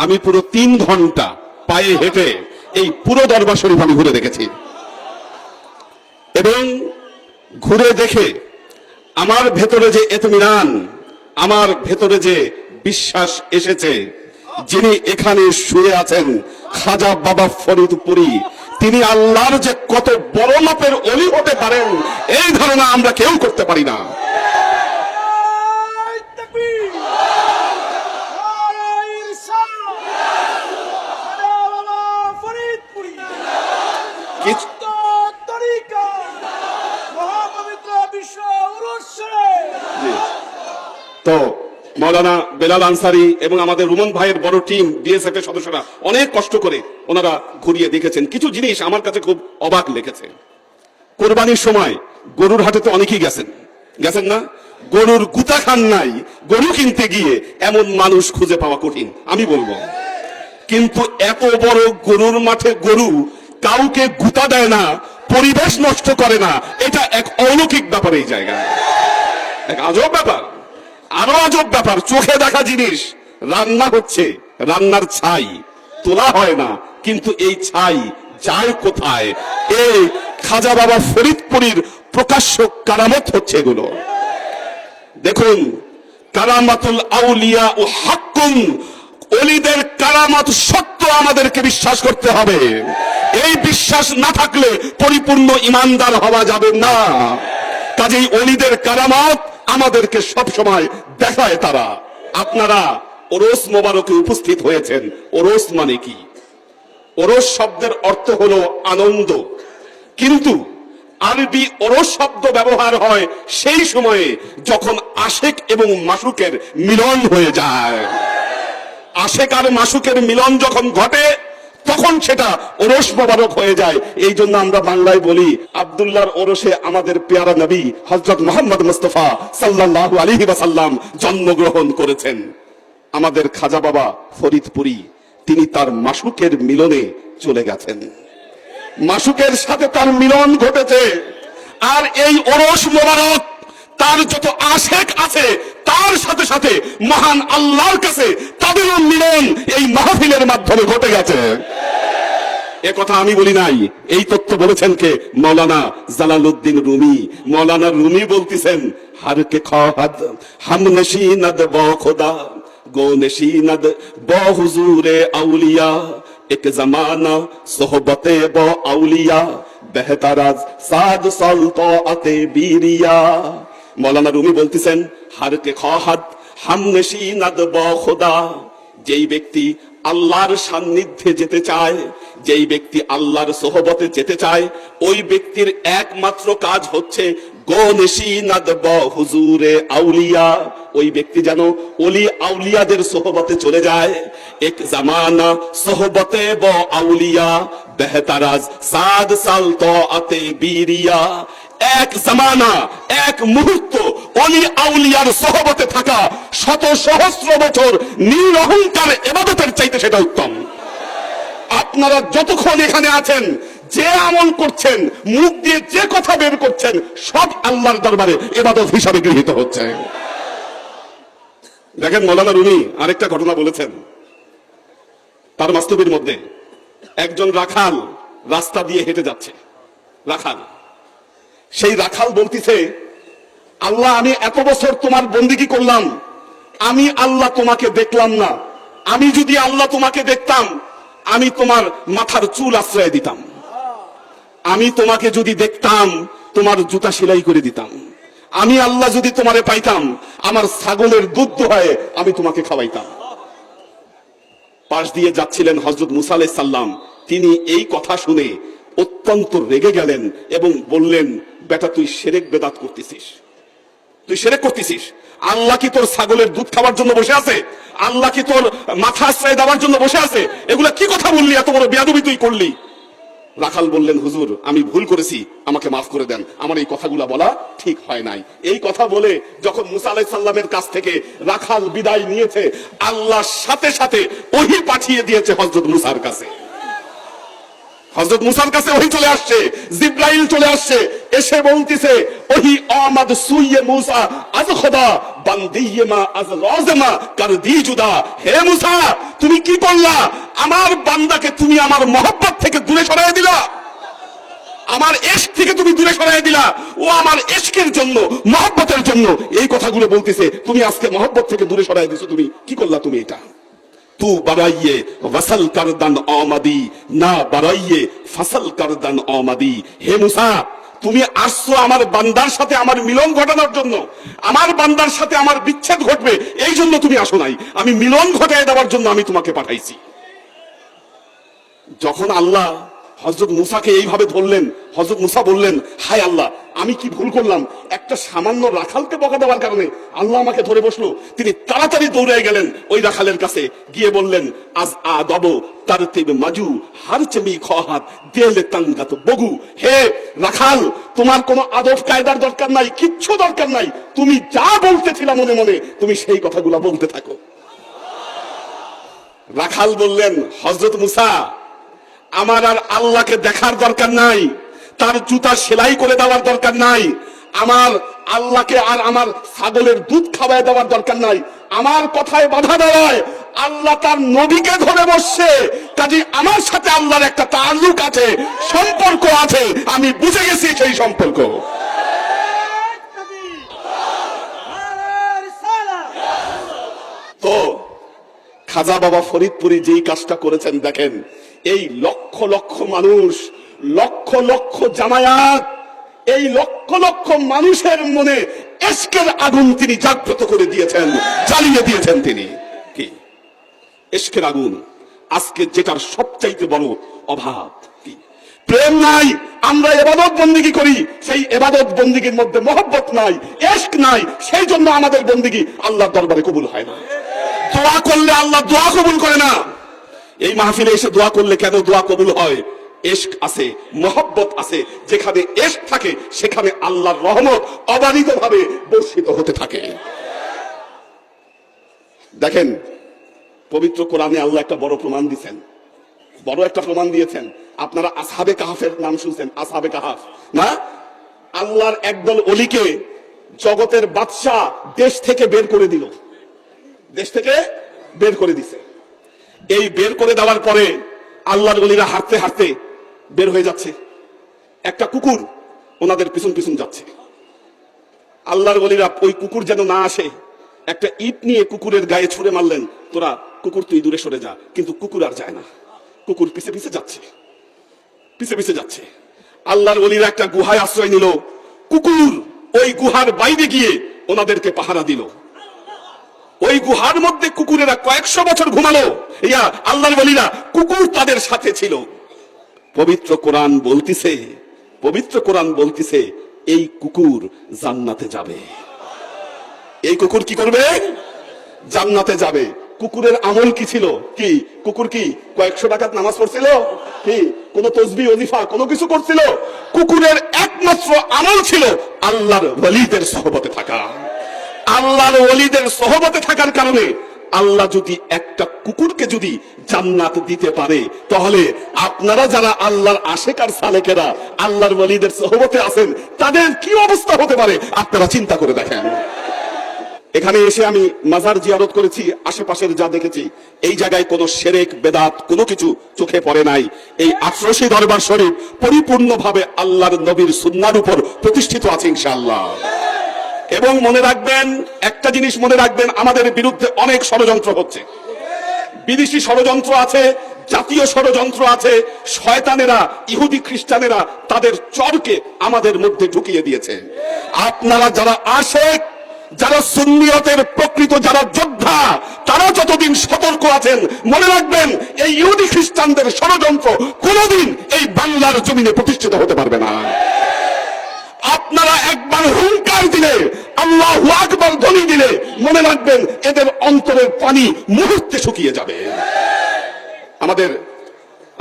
আমি পুরো 3 ঘন্টা পায়ে হেঁটে এই পুরো দরবার শরীফ আমি ঘুরে দেখেছি এবং ঘুরে দেখে আমার ভেতরে যে ইতমিনান, আমার ভেতরে যে বিশ্বাস এসেছে, যিনি এখানে শুয়ে আছেন খাজা বাবা ফরিদপুরি, তিনি আল্লাহর যে কত বড় মাপের ওলি হতে পারেন এই ধারণা আমরা কেউ করতে পারি না। তো মৌলানা বেলাল আনসারী এবং আমাদের রুমন ভাইয়ের বড় টিম বিএসএফ এর সদস্যরা অনেক কষ্ট করে ওনারা ঘুরিয়ে দেখেছেন। কিছু জিনিস আমার কাছে খুব অবাক লেগেছে। কোরবানির সময় গরুর হাটে তো অনেকেই গেছেন না? গরুর গুতা খান নাই, গরু কিনতে গিয়ে এমন মানুষ খুঁজে পাওয়া কঠিন আমি বলবো। কিন্তু এত বড় গরুর মাঠে গরু কাউকে গুতা দেয় না, পরিবেশ নষ্ট করে না, এটা এক অলৌকিক ব্যাপার। এই জায়গায় এক আজব ব্যাপার, আরো আজব ব্যাপার, চোখে দেখা জিনিস রান্না হচ্ছে, রান্নার ছাই তোলা হয় না, কিন্তু এই ছাই যায় কোথায়? এই খাজা বাবা ফরিদপুরীর প্রকাশ্য কারামত হচ্ছে এগুলো। দেখুন, কারামাতুল আউলিয়া ও হাক্কুন, ওলিদের কারামত সত্য আমাদেরকে বিশ্বাস করতে হবে। এই বিশ্বাস না থাকলে পরিপূর্ণ ইমানদার হওয়া যাবে না। কাজেই ওলিদের কারামত আমাদেরকে সব সময় দেখায় তারা। আপনারা ওরস মোবারকে উপস্থিত হয়েছেন। ওরস মানে কি? ওরস শব্দের অর্থ হলো আনন্দ, কিন্তু আরবি ওরস শব্দ ব্যবহার হয় সেই সময়ে যখন আশেক এবং মাসুকের মিলন হয়ে যায়। আশেক আর মাসুকের মিলন যখন ঘটে তখন সেটা ওরস মোবারক হয়ে যায়। এই জন্য আমরা বাংলায় বলি আব্দুল্লাহর ওরসে আমাদের পেয়ারা নবী হযরত মুহাম্মদ মুস্তাফা সাল্লাল্লাহু আলাইহি ওয়াসাল্লাম জন্মগ্রহণ করেছেন। আমাদের খাজা বাবা ফরিদপুরি তিনি তার মাসুকের মিলনে চলে গেছেন, মাসুকের সাথে তার মিলন ঘটেছে। আর এই ওরস মোবারক তার যত আশেক আছে তার সাথে সাথে মহান আল্লাহর কাছে তাদেরও মিলন এই মাহফিলের মাধ্যমে ঘটে গেছে। এ কথা আমি বলি নাই, এই তথ্য বলেছেন কে? মৌলানা জালালউদ্দিন রুমি। মৌলানা রুমি বলতেছেন, হার কে খাদ হাম নশীনদ ব খোদা গো নশীনদ ব হুজুরে আউলিয়া এক জমানা সোহবতে ব আউলিয়া বেহতারাজ সাদ সালতো আতে বীরিয়া। মৌলানা রুমি বলতেছেন, হার কে খাদ হাম নশীনদ ব খোদা, যেই ব্যক্তি আল্লাহর সান্নিধ্যে যেতে চায়, যেই ব্যক্তি আল্লাহর সোহবতে যেতে চায়, ওই ব্যক্তির একমাত্র কাজ হচ্ছে গো নশীনদ ব হুজুরে আউলিয়া, ওই ব্যক্তি যেন ওলি আউলিয়াদের সোহবতে চলে যায়। এক জামানা সোহবতে ব আউলিয়া বেহতারাজ সাদ সালতো আতে বীরিয়া, এক জামানা এক মুহূর্ত ওলি আউলিয়ার সোহবতে থাকা শত সহস্র বছর নিরহংকার ইবাদতের চাইতে সেটা উত্তম। আপনারা যতক্ষণ এখানে আছেন, যে আমল করছেন, মুখ দিয়ে যে কথা বের করছেন, সব আল্লাহর দরবারে ইবাদত হিসাবে গৃহীত হচ্ছে। দেখেন, মৌলানা রুমি আরেকটা ঘটনা বলেছেন। তার মাস্তবের মধ্যে একজন রাখাল রাস্তা দিয়ে হেঁটে যাচ্ছে। রাখাল, সেই রাখাল বলতেছে, আল্লাহ আমি এত বছর তোমার বন্দেগী করলাম, আমি আল্লাহ তোমাকে দেখলাম না। আমি যদি আল্লাহ তোমাকে দেখতাম, আমি তোমার মাথার চুল আশ্রয় দিতাম। আমি তোমাকে যদি দেখতাম, তোমার জুতা সেলাই করে দিতাম। আমি আল্লাহ যদি তোমারে পাইতাম, আমার ছাগলের দুধ দোহায় আমি তোমাকে খাওয়াইতাম। পাশ দিয়ে যাচ্ছিলেন হযরত মুসা আলাইহিস সালাম। তিনি এই কথা শুনে অত্যন্ত রেগে গেলেন এবং বললেন, বেটা তুই শিরক বেদাত করতেছিস, তুই শিরক করতেছিস। আল্লাহ কি তোর ছাগলের দুধ খাওয়ার জন্য বসে আছে? আল্লাহ কি তোর মাথা আশ্রয় দেওয়ার জন্য বসে আছে? এগুলা কি কথা বললি? এত বড় বেয়াদবি তুই করলি। রাখাল বললেন, হুজুর আমি ভুল করেছি, আমাকে মাফ করে দেন, আমার এই কথাগুলা বলা ঠিক হয় নাই। এই কথা বলে যখন মুসা আলাইহিস সালামের কাছ থেকে রাখাল বিদায় নিয়েছে, আল্লাহ সাথে সাথে ওহী পাঠিয়ে দিয়েছে হযরত মুসার কাছে। হযরত মুসার কাছে ওহী চলে আসছে, জিব্রাইল চলে আসছে, এসে বলতিছে ওহী আমাদ সুইয়ে মুসা আজ খোদা বান্দিয়ে মা আজ রাজমা কর দি জুদা। হে মুসা, তুমি কি করলা? আমার বান্দাকে তুমি আমার মহব্বত থেকে দূরে সরাইয়া দিলা, আমার ইশক থেকে তুমি দূরে সরাইয়া দিলা। ও আমার ইশকের জন্য, মহব্বতের জন্য এই কথাগুলো বলতিছে, তুমি আজকে মহব্বত থেকে দূরে সরাইয়া দিছো। তুমি কি করলা? তুমি এটা তু বারাইয়ে ওয়াসাল কারদান আমাদি না বারাইয়ে ফাসাল কারদান আমাদি। হে মুসা, তুমি আসছো আমার বান্দার সাথে আমার মিলন ঘটানোর জন্য, আমার বান্দার সাথে আমার বিচ্ছেদ ঘটবে এই জন্য তুমি আসো নাই, আমি মিলন ঘটায় দেওয়ার জন্য আমি তোমাকে পাঠাইছি। যখন আল্লাহ হযরত মুসাকে এইভাবে ধরলেন, হযরত মুসা বললেন, হায় আল্লাহ, আমি কি ভুল করলাম? একটা সামান্য রাখালকে বকা দেওয়ার কারণে আল্লাহ আমাকে ধরে বসলো। তিনি তাড়াতাড়ি দৌড়ে গেলেন ওই রাখালের কাছে, গিয়ে বললেন, আজ আদব তারতিব মাজু হার চেমি খহাত দেলে তাঙ্গাত বগু। হে রাখাল, তোমার কোনো আদব কায়দার দরকার নাই, কিচ্ছু দরকার নাই, তুমি যা বলতেছিলা মনে মনে তুমি সেই কথাগুলো বলতে থাকো। রাখাল বললেন, হযরত মুসা, আমার আর আল্লাহকে দেখার দরকার নাই, তার জুতা সেলাই করে দেওয়ার দরকার নাই, আমার আল্লাহকে আর আমার ছাগলের দুধ খাওয়ায় দেওয়ার দরকার নাই, আমার কথায় বাধা দেওয়ায় আল্লাহ তার নবীকে ধরে বসছে, কাজে আমার সাথে আল্লাহর একটা তাল্লুক আছে, সম্পর্ক আছে, আমি বুঝে গেছি সেই সম্পর্ক। তো খাজা বাবা ফরিদপুরি যেই কাজটা করেছেন দেখেন, এই লক্ষ লক্ষ মানুষ, লক্ষ লক্ষ জামায়াত, এই লক্ষ লক্ষ মানুষের মনে ইশকের আগুন তিনি জাগ্রত করে দিয়েছেন, জ্বালিয়ে দিয়েছেন। তিনি কি ইশকের আগুন, আজকে যেটার সবচাইতে বড় অভাব কি? প্রেম নাই। আমরা ইবাদত বন্দেগী করি, সেই ইবাদত বন্দেগীর মধ্যে মহব্বত নাই, ইশক নাই, সেই জন্য আমাদের বন্দেগী আল্লাহর দরবারে কবুল হয় না। দোয়া করলে আল্লাহ দোয়া কবুল করে না। এই মাহফিলে এসে দোয়া করলে কেন দোয়া কবুল হয়? ইশক আছে, মহব্বত আছে, যেখানে ইশক থাকে সেখানে আল্লাহর রহমত অবারিতভাবে বর্ষিত হতে থাকে। দেখেন, পবিত্র কোরআনে আল্লাহ একটা বড় প্রমাণ দিয়েছেন, বড় একটা প্রমাণ দিয়েছেন। আপনারা আসহাবে কাহাফের নাম শুনছেন? আসহাবে কাহাফ না? আল্লাহর একদল ওলিকে জগতের বাদশা দেশ থেকে বের করে দিল, দেশ থেকে বের করে দিছে। এই বের করে দেওয়ার পরে আল্লাহর ওলিরা হাঁটতে হাঁটতে বের হয়ে যাচ্ছে, একটা কুকুর ওনাদের পিছন পিছন যাচ্ছে। আল্লাহর ওলিরা ওই কুকুর যেন না আসে, একটা ইট নিয়ে কুকুরের গায়ে ছুঁড়ে মারলেন, তোরা কুকুর তুই দূরে সরে যা। কিন্তু কুকুর আর যায় না, কুকুর পিছে পিছে যাচ্ছে, পিছে পিছে যাচ্ছে। আল্লাহর ওলিরা একটা গুহায় আশ্রয় নিল, কুকুর ওই গুহার বাইরে গিয়ে ওনাদেরকে পাহারা দিল। ওই গুহার মধ্যে কুকুরেরা কয়েকশো বছর ঘুমালো, ইয়া আল্লাহর ওলিরা, কুকুর তাদের সাথে ছিল। পবিত্র কোরআন বলতিছে, পবিত্র কোরআন বলতিছে এই কুকুর জান্নাতে যাবে। এই কুকুর কি করবে? জান্নাতে যাবে। কুকুরের আমল কি ছিল? কি কুকুর কি কয়েকশো টাকার নামাজ পড়ছিল? কি কোন তসবিহ ওজিফা কোনো কিছু করছিল? কুকুরের একমাত্র আমল ছিল আল্লাহর ওলিদের সহবতে থাকা। আল্লাহর ওলিদের সহবতে থাকার কারণে আল্লাহ যদি একটা কুকুরকে যদি জান্নাত দিতে পারে, তাহলে আপনারা যারা আল্লাহর আশেক আর সালেকেরা আল্লাহর ওলিদের সহবতে আছেন, তাদের কি অবস্থা হতে পারে আপনারা চিন্তা করে দেখেন। এখানে এসে আমি মাজার জিয়ারত করেছি, আশেপাশের যা দেখেছি, এই জায়গায় কোনো শিরক বেদাত কোনো কিছু চোখে পড়ে নাই। এই আফরোশী দরবার শরীফ পরিপূর্ণভাবে আল্লাহর নবীর সুন্নাহর উপর প্রতিষ্ঠিত আছে ইনশাআল্লাহ। এবং মনে রাখবেন, একটা জিনিস মনে রাখবেন, আমাদের বিরুদ্ধে অনেক ষড়যন্ত্র হচ্ছে, বিদেশি ষড়যন্ত্র আছে, জাতীয় ষড়যন্ত্র আছে। শয়তানেরা, ইহুদি খ্রিস্টানেরা তাদের চরকে আমাদের মধ্যে ঢুকিয়ে দিয়েছে। আপনারা যারা আশেক, যারা সুন্নিয়তের প্রকৃত যারা যোদ্ধা, তারা যতদিন সতর্ক আছেন, মনে রাখবেন এই ইহুদি খ্রিস্টানদের ষড়যন্ত্র কোনোদিন এই বাংলার জমিনে প্রতিষ্ঠিত হতে পারবে না। আপনারা একবার হুঙ্কার দিলে, আল্লাহু আকবার ধ্বনি দিলে, মনে রাখবেন এদের অন্তরের পানি মুহূর্তে শুকিয়ে যাবে।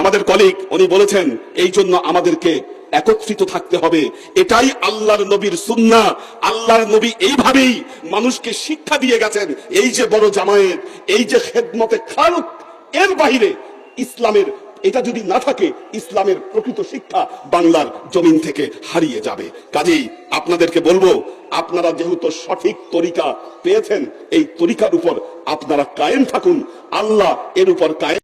আমাদের কলিগ উনি বলেছেন, এই জন্য আমাদেরকে একত্রিত থাকতে হবে। এটাই আল্লাহর নবীর সুন্নাহ। আল্লাহর নবী এইভাবেই মানুষকে শিক্ষা দিয়ে গেছেন। এই যে বড় জামায়াত, এই যে খেদমতে খালক, এর বাইরে ইসলামের এটা যদি না থাকে ইসলামের প্রকৃত শিক্ষা বাংলার জমিন থেকে হারিয়ে যাবে। কাজেই আপনাদেরকে বলবো, আপনারা যেহেতু সঠিক তরিকা পেয়েছেন, এই তরিকার উপর আপনারা কায়েম থাকুন, আল্লাহ এর উপর কায়েম